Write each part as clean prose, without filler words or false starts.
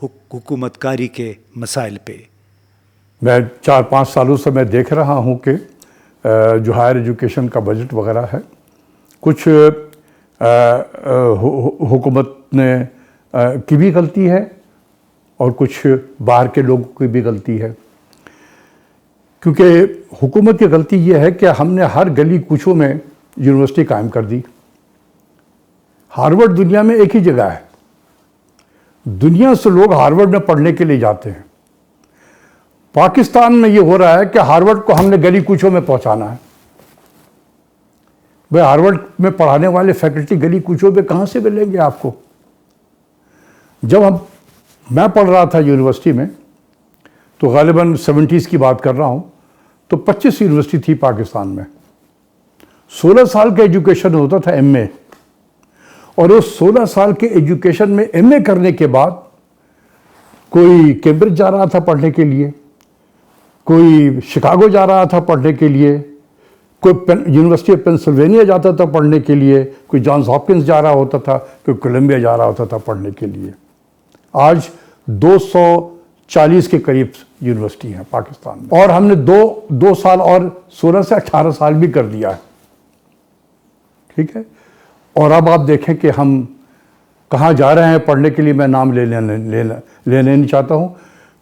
حکومت کاری کے مسائل پہ؟ میں 4-5 سالوں سے میں دیکھ رہا ہوں کہ جو ہائر ایجوکیشن کا بجٹ وغیرہ ہے، کچھ حکومت نے کی بھی غلطی ہے اور کچھ باہر کے لوگوں کی بھی غلطی ہے. کیونکہ حکومت کی غلطی یہ ہے کہ ہم نے ہر گلی کوچوں میں یونیورسٹی قائم کر دی. ہارورڈ دنیا میں ایک ہی جگہ ہے. دنیا سے لوگ ہارورڈ میں پڑھنے کے لیے جاتے ہیں. پاکستان میں یہ ہو رہا ہے کہ ہارورڈ کو ہم نے گلی کوچوں میں پہنچانا ہے. بھائی ہارورڈ میں پڑھانے والے فیکلٹی گلی کوچوں پہ کہاں سے ملیں گے آپ کو؟ جب میں پڑھ رہا تھا یونیورسٹی میں تو غالباً 70s کی بات کر رہا ہوں، تو 25 یونیورسٹی تھی پاکستان میں. 16 سال کا ایجوکیشن ہوتا تھا ایم اے، اور اس 16 سال کے ایجوکیشن میں ایم اے کرنے کے بعد کوئی کیمبرج جا رہا تھا پڑھنے کے لیے، کوئی شکاگو جا رہا تھا پڑھنے کے لیے، کوئی یونیورسٹی آف پینسلوینیا جاتا تھا پڑھنے کے لیے، کوئی جانس ہاپکنس جا رہا ہوتا تھا، کوئی کولمبیا جا رہا ہوتا تھا پڑھنے کے لیے. آج 240 کے قریب یونیورسٹی ہیں پاکستان میں، اور ہم نے دو سال اور 16 سے 18 سال بھی کر دیا ہے. ٹھیک ہے. اور اب آپ دیکھیں کہ ہم کہاں جا رہے ہیں پڑھنے کے لیے. میں نام لینے نہیں چاہتا ہوں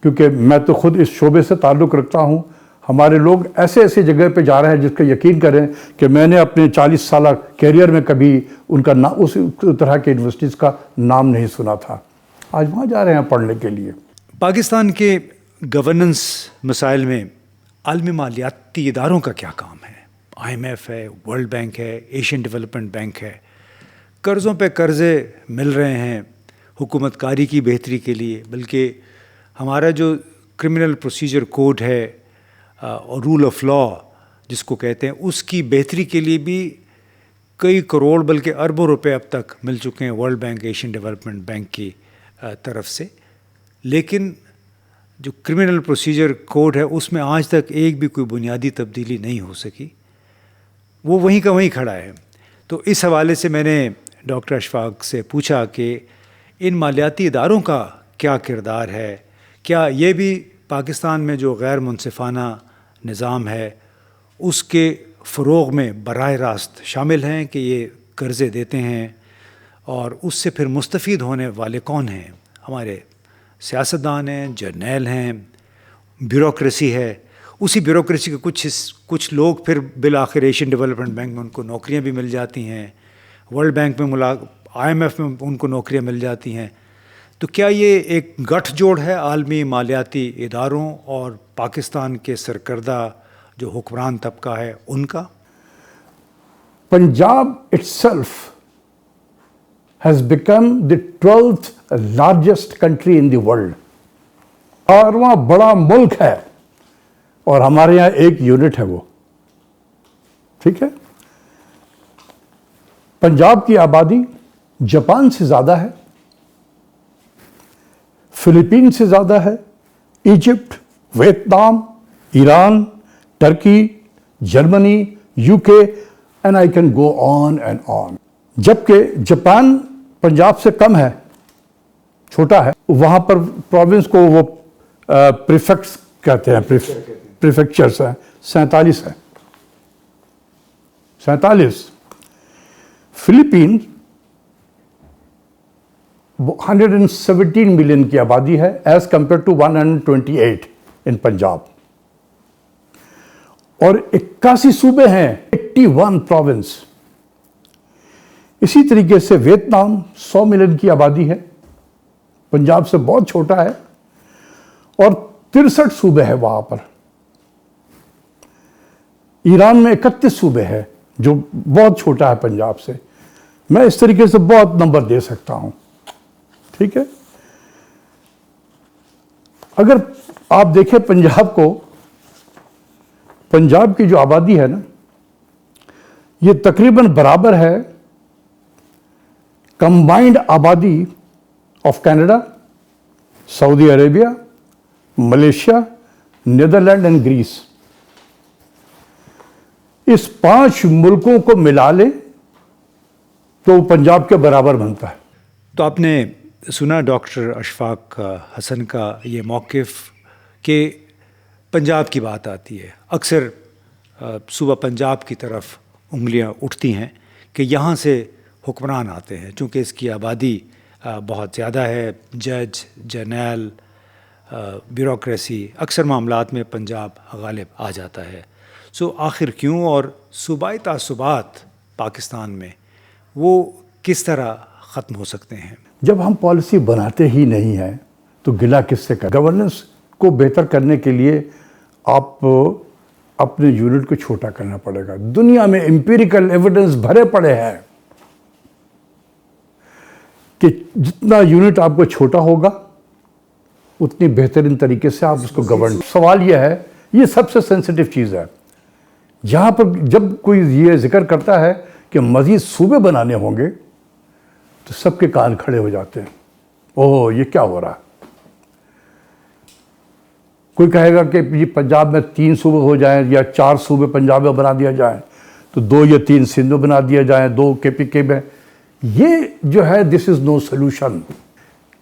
کیونکہ میں تو خود اس شعبے سے تعلق رکھتا ہوں. ہمارے لوگ ایسے جگہ پہ جا رہے ہیں جس کا یقین کریں کہ میں نے اپنے 40 سالہ کیریئر میں کبھی ان کا اس طرح کے یونیورسٹیز کا نام نہیں سنا تھا. آج وہاں جا رہے ہیں پڑھنے کے لیے. پاکستان کے گورننس مسائل میں عالمی مالیاتی اداروں کا کیا کام ہے؟ IMF ہے، ورلڈ بینک ہے، ایشین ڈیولپمنٹ بینک ہے. قرضوں پہ قرضے مل رہے ہیں حکومت کاری کی بہتری کے لیے، بلکہ ہمارا جو کرمنل پروسیجر کوڈ ہے اور رول آف لا جس کو کہتے ہیں، اس کی بہتری کے لیے بھی کئی کروڑ بلکہ اربوں روپے اب تک مل چکے ہیں world bank, Asian development bank کی طرف سے. لیکن جو کرمنل پروسیجر کوڈ ہے اس میں آج تک ایک بھی کوئی بنیادی تبدیلی نہیں ہو سکی. وہ وہیں کا وہیں کھڑا ہے. تو اس حوالے سے میں نے ڈاکٹر اشفاق سے پوچھا کہ ان مالیاتی اداروں کا کیا کردار ہے؟ کیا یہ بھی پاکستان میں جو غیر منصفانہ نظام ہے اس کے فروغ میں براہ راست شامل ہیں کہ یہ قرضے دیتے ہیں، اور اس سے پھر مستفید ہونے والے کون ہیں؟ ہمارے سیاستدان ہیں، جرنیل ہیں، بیوروکریسی ہے. اسی بیوروکریسی کے کچھ لوگ پھر بالآخر ایشین ڈیولپمنٹ بینک میں ان کو نوکریاں بھی مل جاتی ہیں، ورلڈ بینک میں IMF میں ان کو نوکریاں مل جاتی ہیں. تو کیا یہ ایک گٹھ جوڑ ہے عالمی مالیاتی اداروں اور پاکستان کے سرکردہ جو حکمران طبقہ ہے ان کا؟ Punjab itself has become the 12th largest country in the world. اور وہاں بڑا ملک ہے اور ہمارے یہاں ایک یونٹ ہے وہ. ٹھیک ہے. پنجاب کی آبادی جاپان سے زیادہ ہے، فلپین سے زیادہ ہے، Egypt, Vietnam, Iran, Turkey, Germany, UK and I can go on and on. جبکہ جاپان پنجاب سے کم ہے، چھوٹا ہے. وہاں پر پروونس کو وہ پریفیکٹس کہتے ہیں، پریفیکچرز ہیں. 47 ہیں، 47. فلپین 117 ملین کی آبادی ہے ایز کمپیئر ٹو 128 ان پنجاب. اور 81 صوبے ہیں، 81 پروونس. اسی طریقے سے ویتنام 100 ملین کی آبادی ہے، پنجاب سے بہت چھوٹا ہے، اور 63 صوبے ہیں وہاں پر. ایران میں 31 صوبے ہیں جو بہت چھوٹا ہے پنجاب سے. میں اس طریقے سے بہت نمبر دے سکتا ہوں. ٹھیک ہے. اگر آپ دیکھیں پنجاب کو، پنجاب کی جو آبادی ہے نا، یہ تقریباً برابر ہے کمبائنڈ آبادی آف کینیڈا، سعودی عربیہ، ملیشیا، نیدرلینڈ اینڈ گریس. اس 5 ملکوں کو ملا لیں تو وہ پنجاب کے برابر بنتا ہے. تو آپ نے سنا ڈاکٹر اشفاق حسن کا یہ موقف کہ پنجاب کی بات آتی ہے، اکثر صوبہ پنجاب کی طرف انگلیاں اٹھتی ہیں کہ یہاں سے حکمران آتے ہیں، چونکہ اس کی آبادی بہت زیادہ ہے، جج، جرنیل، بیوروکریسی، اکثر معاملات میں پنجاب غالب آ جاتا ہے۔ آخر کیوں، اور صوبائی تعصبات پاکستان میں وہ کس طرح ختم ہو سکتے ہیں؟ جب ہم پالیسی بناتے ہی نہیں ہیں تو گلا کس سے کریں؟ گورننس کو بہتر کرنے کے لیے آپ اپنے یونٹ کو چھوٹا کرنا پڑے گا۔ دنیا میں امپیریکل ایویڈنس بھرے پڑے ہیں کہ جتنا یونٹ آپ کو چھوٹا ہوگا اتنی بہترین طریقے سے آپ اس کو گورن۔ سوال یہ ہے، یہ سب سے سینسٹیو چیز ہے، جہاں پر جب کوئی یہ ذکر کرتا ہے کہ مزید صوبے بنانے ہوں گے تو سب کے کان کھڑے ہو جاتے ہیں، اوہ یہ کیا ہو رہا ہے؟ کوئی کہے گا کہ یہ پنجاب میں 3 صوبے ہو جائیں یا 4 صوبے پنجاب میں بنا دیا جائیں، تو 2 یا 3 سندھ میں بنا دیا جائیں، 2 KPK میں۔ یہ جو ہے دس از نو سلوشن۔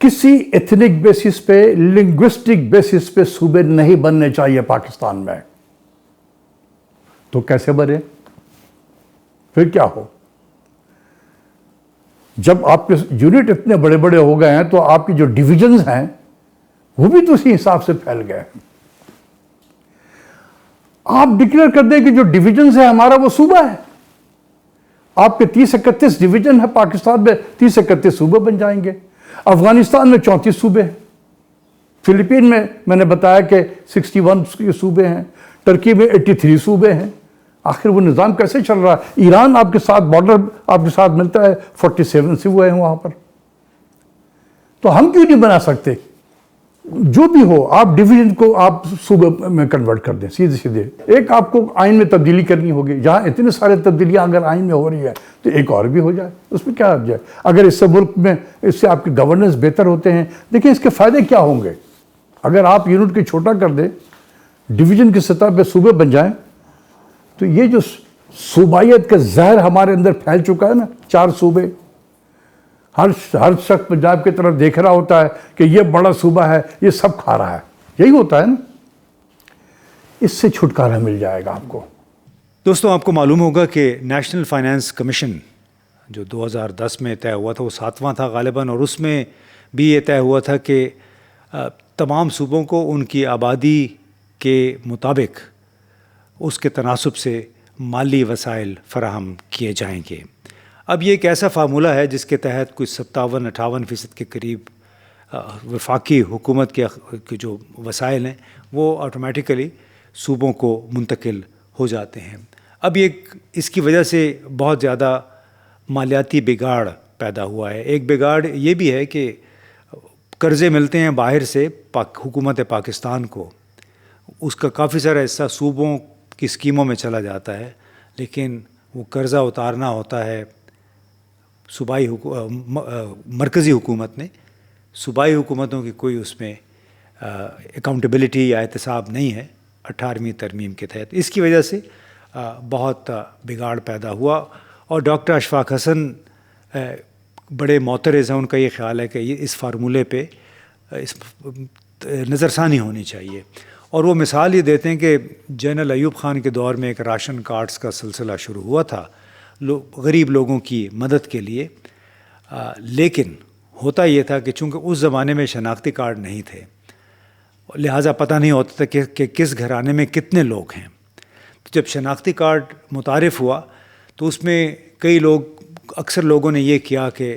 کسی ایتھنک بیسس پہ، لنگوسٹک بیسس پہ صوبے نہیں بننے چاہیے پاکستان میں۔ تو کیسے بنے؟ پھر کیا ہو؟ جب آپ کے یونٹ اتنے بڑے بڑے ہو گئے ہیں تو آپ کی جو ڈویژنز ہیں وہ بھی تو اسی حساب سے پھیل گئے ہیں۔ آپ ڈکلیئر کر دیں کہ جو ڈویژنز ہے ہمارا وہ صوبہ ہے۔ آپ کے 30-31 ڈویژن ہے پاکستان میں، 30-31 صوبے بن جائیں گے۔ افغانستان میں 34 صوبے ہیں، فلپین میں نے بتایا کہ 61 صوبے ہیں، ترکی میں 83 صوبے ہیں۔ آخر وہ نظام کیسے چل رہا ہے؟ ایران آپ کے ساتھ بارڈر آپ کے ساتھ ملتا ہے، 47 سے ہوئے ہیں وہاں پر۔ تو ہم کیوں نہیں بنا سکتے؟ جو بھی ہو، آپ ڈویژن کو آپ صوبے میں کنورٹ کر دیں، سیدھے سیدھے۔ ایک آپ کو آئین میں تبدیلی کرنی ہوگی، جہاں اتنے سارے تبدیلیاں اگر آئین میں ہو رہی ہے تو ایک اور بھی ہو جائے، اس میں کیا حرج ہے؟ اگر اس سے ملک میں اس سے آپ کے گورننس بہتر ہوتے ہیں، دیکھیں اس کے فائدے کیا ہوں گے۔ اگر آپ یونٹ کو چھوٹا کر دیں، ڈویژن کی سطح پہ صوبے بن جائیں، تو یہ جو صوبائیت کا زہر ہمارے اندر پھیل چکا ہے نا، 4 صوبے، ہر شخص پنجاب کی طرف دیکھ رہا ہوتا ہے کہ یہ بڑا صوبہ ہے، یہ سب کھا رہا ہے، یہی ہوتا ہے نا۔ اس سے چھٹکارا مل جائے گا آپ کو۔ دوستوں، آپ کو معلوم ہوگا کہ نیشنل فائنانس کمیشن جو 2010 میں طے ہوا تھا وہ 7واں تھا غالباً، اور اس میں بھی یہ طے ہوا تھا کہ تمام صوبوں کو ان کی آبادی کے مطابق اس کے تناسب سے مالی وسائل فراہم کیے جائیں گے۔ اب یہ ایک ایسا فارمولہ ہے جس کے تحت کچھ 57-58% کے قریب وفاقی حکومت کے جو وسائل ہیں وہ آٹومیٹیکلی صوبوں کو منتقل ہو جاتے ہیں۔ اب اس کی وجہ سے بہت زیادہ مالیاتی بگاڑ پیدا ہوا ہے۔ ایک بگاڑ یہ بھی ہے کہ قرضے ملتے ہیں باہر سے حکومت پاکستان کو، اس کا کافی سارا حصہ صوبوں کی اسکیموں میں چلا جاتا ہے، لیکن وہ قرضہ اتارنا ہوتا ہے مرکزی حکومت نے۔ صوبائی حکومتوں کی کوئی اس میں اکاؤنٹیبلٹی یا احتساب نہیں ہے 18ویں ترمیم کے تحت۔ اس کی وجہ سے بہت بگاڑ پیدا ہوا، اور ڈاکٹر اشفاق حسن بڑے معترض ہیں۔ ان کا یہ خیال ہے کہ اس فارمولے پہ نظر ثانی ہونی چاہیے، اور وہ مثال یہ دیتے ہیں کہ جنرل ایوب خان کے دور میں ایک راشن کارڈز کا سلسلہ شروع ہوا تھا غریب لوگوں کی مدد کے لیے، لیکن ہوتا یہ تھا کہ چونکہ اس زمانے میں شناختی کارڈ نہیں تھے، لہٰذا پتہ نہیں ہوتا تھا کہ کس گھرانے میں کتنے لوگ ہیں۔ تو جب شناختی کارڈ متعارف ہوا تو اس میں اکثر لوگوں نے یہ کیا کہ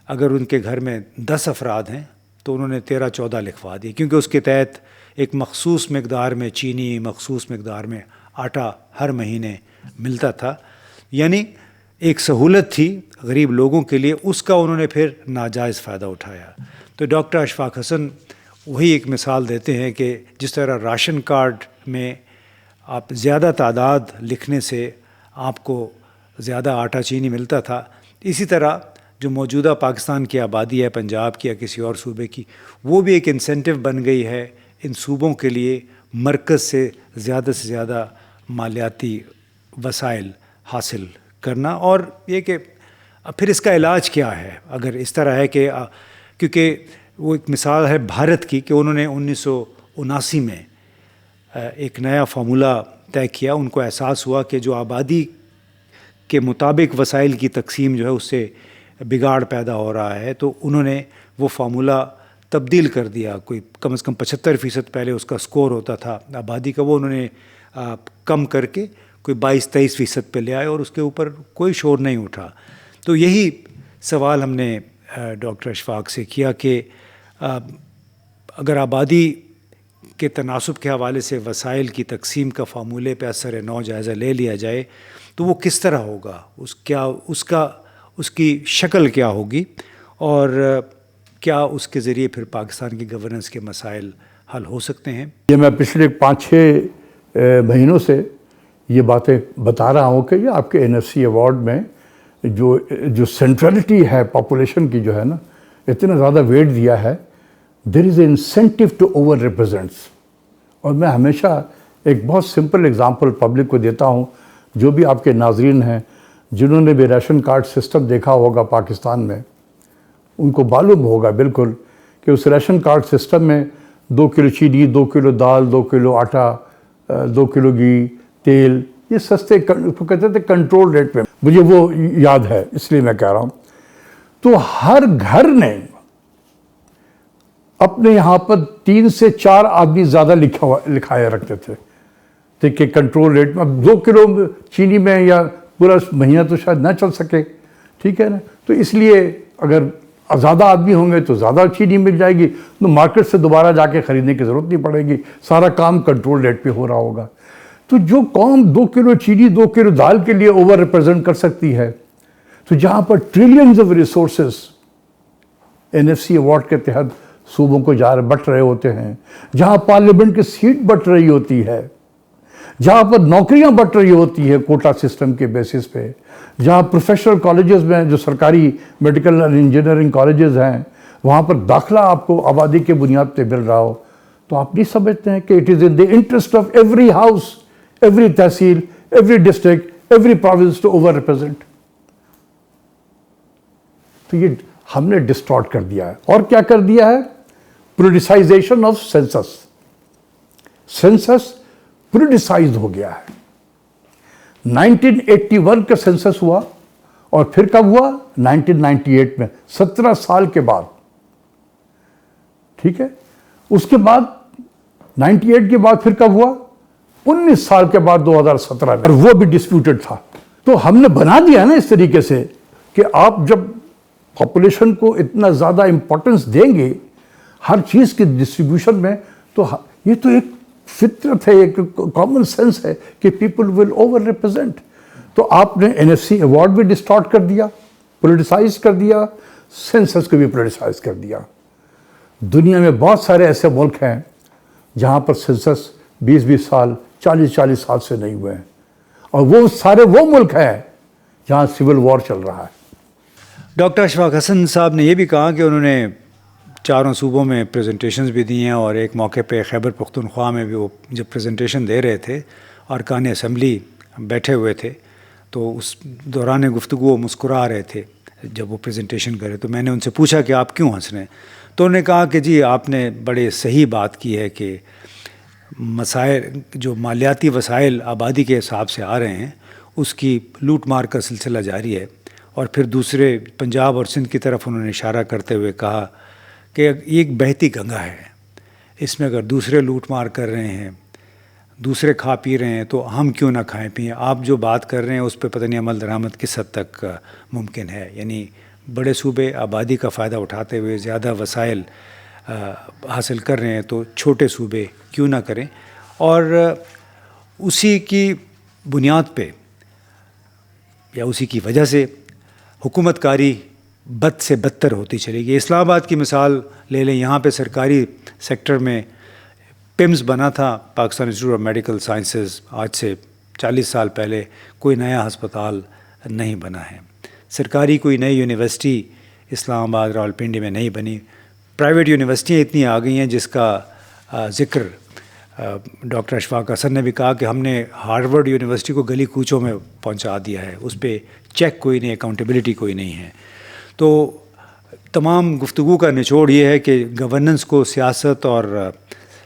اگر ان کے گھر میں 10 افراد ہیں تو انہوں نے 13-14 لکھوا دی، کیونکہ اس کے تحت ایک مخصوص مقدار میں چینی، مخصوص مقدار میں آٹا ہر مہینے ملتا تھا، یعنی ایک سہولت تھی غریب لوگوں کے لیے، اس کا انہوں نے پھر ناجائز فائدہ اٹھایا۔ تو ڈاکٹر اشفاق حسن وہی ایک مثال دیتے ہیں کہ جس طرح راشن کارڈ میں آپ زیادہ تعداد لکھنے سے آپ کو زیادہ آٹا چینی ملتا تھا، اسی طرح جو موجودہ پاکستان کی آبادی ہے پنجاب کی یا کسی اور صوبے کی، وہ بھی ایک انسینٹیو بن گئی ہے ان صوبوں کے لیے مرکز سے زیادہ مالیاتی وسائل حاصل کرنا۔ اور یہ کہ پھر اس کا علاج کیا ہے؟ اگر اس طرح ہے کہ کیونکہ وہ ایک مثال ہے بھارت کی کہ انہوں نے 1979 میں ایک نیا فارمولہ طے کیا. ان کو احساس ہوا کہ جو آبادی کے مطابق وسائل کی تقسیم جو ہے اس سے بگاڑ پیدا ہو رہا ہے, تو انہوں نے وہ فارمولہ تبدیل کر دیا. کوئی کم از کم 75% پہلے اس کا سکور ہوتا تھا آبادی کا, وہ انہوں نے کم کر کے کوئی 22-23% پہ لے آئے, اور اس کے اوپر کوئی شور نہیں اٹھا. تو یہی سوال ہم نے ڈاکٹر اشفاق سے کیا کہ اگر آبادی کے تناسب کے حوالے سے وسائل کی تقسیم کا فارمولے پہ اثر نو جائزہ لے لیا جائے تو وہ کس طرح ہوگا, اس کی شکل کیا ہوگی, اور کیا اس کے ذریعے پھر پاکستان کی گورننس کے مسائل حل ہو سکتے ہیں. یہ میں پچھلے 5-6 مہینوں سے یہ باتیں بتا رہا ہوں کہ یہ آپ کے NFC ایوارڈ میں جو سینٹرلٹی ہے پاپولیشن کی جو ہے نا, اتنا زیادہ ویٹ دیا ہے. دیر از اے انسینٹیو ٹو اوور ریپرزینٹس. اور میں ہمیشہ ایک بہت سمپل اگزامپل پبلک کو دیتا ہوں, جو بھی آپ کے ناظرین ہیں جنہوں نے بھی ریشن کارڈ سسٹم دیکھا ہوگا پاکستان میں, ان کو معلوم ہوگا بالکل کہ اس ریشن کارڈ سسٹم میں 2 کلو چینی, 2 کلو دال, 2 کلو آٹا, 2 کلو گھی, تیل, یہ سستے کہتے تھے کنٹرول ریٹ پہ. مجھے وہ یاد ہے اس لیے میں کہہ رہا ہوں. تو ہر گھر نے اپنے یہاں پر 3 سے 4 آدمی زیادہ لکھائے رکھتے تھے کہ کنٹرول ریٹ میں. اب 2 کلو چینی میں یا پورا مہینہ تو شاید نہ چل سکے, ٹھیک ہے نا. تو اس لیے اگر زیادہ آدمی ہوں گے تو زیادہ چینی مل جائے گی, تو مارکیٹ سے دوبارہ جا کے خریدنے کی ضرورت نہیں پڑے گی, سارا کام کنٹرول ریٹ پہ ہو رہا ہوگا. تو جو قوم 2 کلو چینی 2 کلو دال کے لیے اوور ریپرزینٹ کر سکتی ہے, تو جہاں پر trillions of resources NFC award کے تحت صوبوں کو بٹ رہے ہوتے ہیں, جہاں پارلیمنٹ کی سیٹ بٹ رہی ہوتی ہے, جہاں پر نوکریاں بٹ رہی ہوتی ہے کوٹا سسٹم کے بیسس پہ, جہاں پروفیشنل کالجز میں جو سرکاری میڈیکل اور انجینئرنگ کالجز ہیں وہاں پر داخلہ آپ کو آبادی کے بنیاد پہ مل رہا ہو, تو آپ نہیں سمجھتے ہیں کہ it is in the interest of every house, every tehsil, every district, every province to over represent. تو یہ ہم نے ڈسٹارٹ کر دیا ہے. اور کیا کر دیا ہے؟ Politicization of census. Census politicized ہو گیا ہے. 1981 کا سینسس ہوا, اور پھر کب ہوا؟ 1998 میں, 17 سال کے بعد. ٹھیک ہے. اس کے بعد 98 کے بعد پھر کب ہوا؟ 19 سال کے بعد 2017 میں, اور وہ بھی ڈسپیوٹڈ تھا. تو ہم نے بنا دیا نا اس طریقے سے کہ آپ جب پاپولیشن کو اتنا زیادہ امپورٹنس دیں گے ہر چیز کی ڈسٹریبیوشن میں, تو یہ تو ایک فطرت ہے, ایک کامن سینس ہے کہ پیپل ول اوور ریپرزینٹ. تو آپ نے NFC ایوارڈ بھی ڈسٹارٹ کر دیا, پولیٹیسائز کر دیا, سینسس کو بھی پولیٹیسائز کر دیا. دنیا میں بہت سارے ایسے ملک ہیں جہاں پر سینسس 20-20 سال 40-40 سال سے نہیں ہوئے ہیں, اور وہ سارے وہ ملک ہیں جہاں سول وار چل رہا ہے. ڈاکٹر اشفاق حسن صاحب نے یہ بھی کہا کہ انہوں نے 4 صوبوں میں پریزنٹیشنز بھی دی ہیں, اور ایک موقع پہ خیبر پختونخوا میں بھی وہ جب پریزنٹیشن دے رہے تھے, ارکان اسمبلی بیٹھے ہوئے تھے, تو اس دوران گفتگو وہ مسکرا رہے تھے جب وہ پریزنٹیشن کرے. تو میں نے ان سے پوچھا کہ آپ کیوں ہنس رہے ہیں؟ تو انہوں نے کہا کہ جی آپ نے بڑے صحیح بات کی ہے کہ مسائل جو مالیاتی وسائل آبادی کے حساب سے آ رہے ہیں اس کی لوٹ مار کا سلسلہ جاری ہے. اور پھر دوسرے پنجاب اور سندھ کی طرف انہوں نے اشارہ کرتے ہوئے کہا کہ یہ ایک بہتی گنگا ہے, اس میں اگر دوسرے لوٹ مار کر رہے ہیں, دوسرے کھا پی رہے ہیں, تو ہم کیوں نہ کھائیں پئیں؟ آپ جو بات کر رہے ہیں اس پہ پتہ نہیں عمل درآمد کس حد تک ممکن ہے. یعنی بڑے صوبے آبادی کا فائدہ اٹھاتے ہوئے زیادہ وسائل حاصل کر رہے ہیں, تو چھوٹے صوبے کیوں نہ کریں؟ اور اسی کی بنیاد پہ یا اسی کی وجہ سے حکومت کاری بد سے بدتر ہوتی چلے گی. اسلام آباد کی مثال لے لیں, یہاں پہ سرکاری سیکٹر میں پمز بنا تھا, Pakistan institute of medical sciences. آج سے 40 سال پہلے کوئی نیا ہسپتال نہیں بنا ہے. سرکاری کوئی نئی یونیورسٹی اسلام آباد راولپنڈی میں نہیں بنی. پرائیویٹ یونیورسٹیاں اتنی آ گئی ہیں جس کا ذکر ڈاکٹر اشفاق حسن نے بھی کہا کہ ہم نے ہارورڈ یونیورسٹی کو گلی کوچوں میں پہنچا دیا ہے, اس پہ چیک کوئی نہیں, اکاؤنٹیبلٹی کوئی نہیں ہے. تو تمام گفتگو کا نچوڑ یہ ہے کہ گورننس کو سیاست اور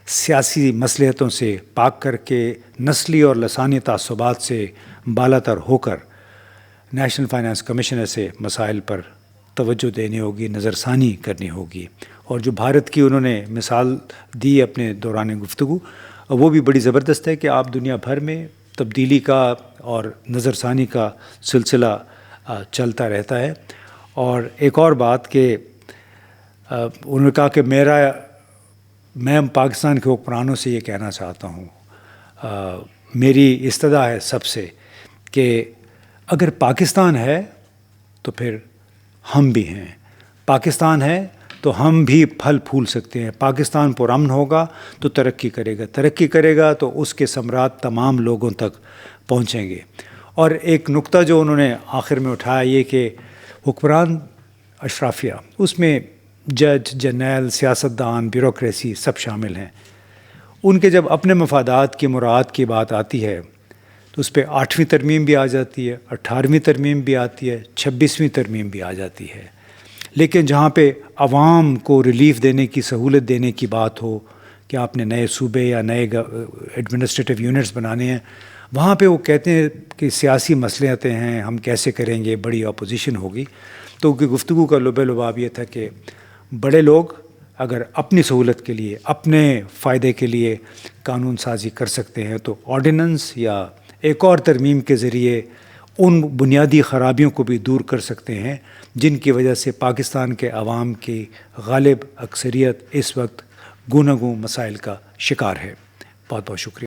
سیاسی مصلحتوں سے پاک کر کے نسلی اور لسانی تعصبات سے بالاتر ہو کر نیشنل فائنانس کمیشن ایسے مسائل پر توجہ دینی ہوگی، نظر ثانی کرنی ہوگی. اور جو بھارت کی انہوں نے مثال دی اپنے دوران گفتگو، وہ بھی بڑی زبردست ہے کہ آپ دنیا بھر میں تبدیلی کا اور نظر ثانی کا سلسلہ چلتا رہتا ہے. اور ایک اور بات کہ انہوں نے کہا کہ میں پاکستان کے حکمرانوں سے یہ کہنا چاہتا ہوں، میری استدعا ہے سب سے کہ اگر پاکستان ہے تو پھر ہم بھی ہیں، پاکستان ہے تو ہم بھی پھل پھول سکتے ہیں. پاکستان پرامن ہوگا تو ترقی کرے گا تو اس کے ثمرات تمام لوگوں تک پہنچیں گے. اور ایک نقطہ جو انہوں نے آخر میں اٹھایا یہ کہ حکمران اشرافیہ، اس میں جج، جرنیل، سیاستدان، بیوروکریسی سب شامل ہیں. ان کے جب اپنے مفادات کی مراعات کی بات آتی ہے تو اس پہ 8ویں ترمیم بھی آ جاتی ہے، 18ویں ترمیم بھی آتی ہے، 26ویں ترمیم بھی آ جاتی ہے. لیکن جہاں پہ عوام کو ریلیف دینے کی، سہولت دینے کی بات ہو کہ آپ نے نئے صوبے یا نئے ایڈمنسٹریٹو یونٹس بنانے ہیں، وہاں پہ وہ کہتے ہیں کہ سیاسی مصلحتیں ہیں، ہم کیسے کریں گے، بڑی اپوزیشن ہوگی. تو گفتگو کا لب لباب یہ تھا کہ بڑے لوگ اگر اپنی سہولت کے لیے، اپنے فائدے کے لیے قانون سازی کر سکتے ہیں تو آرڈیننس یا ایک اور ترمیم کے ذریعے ان بنیادی خرابیوں کو بھی دور کر سکتے ہیں جن کی وجہ سے پاکستان کے عوام کی غالب اکثریت اس وقت گوناگوں مسائل کا شکار ہے. بہت بہت شکریہ.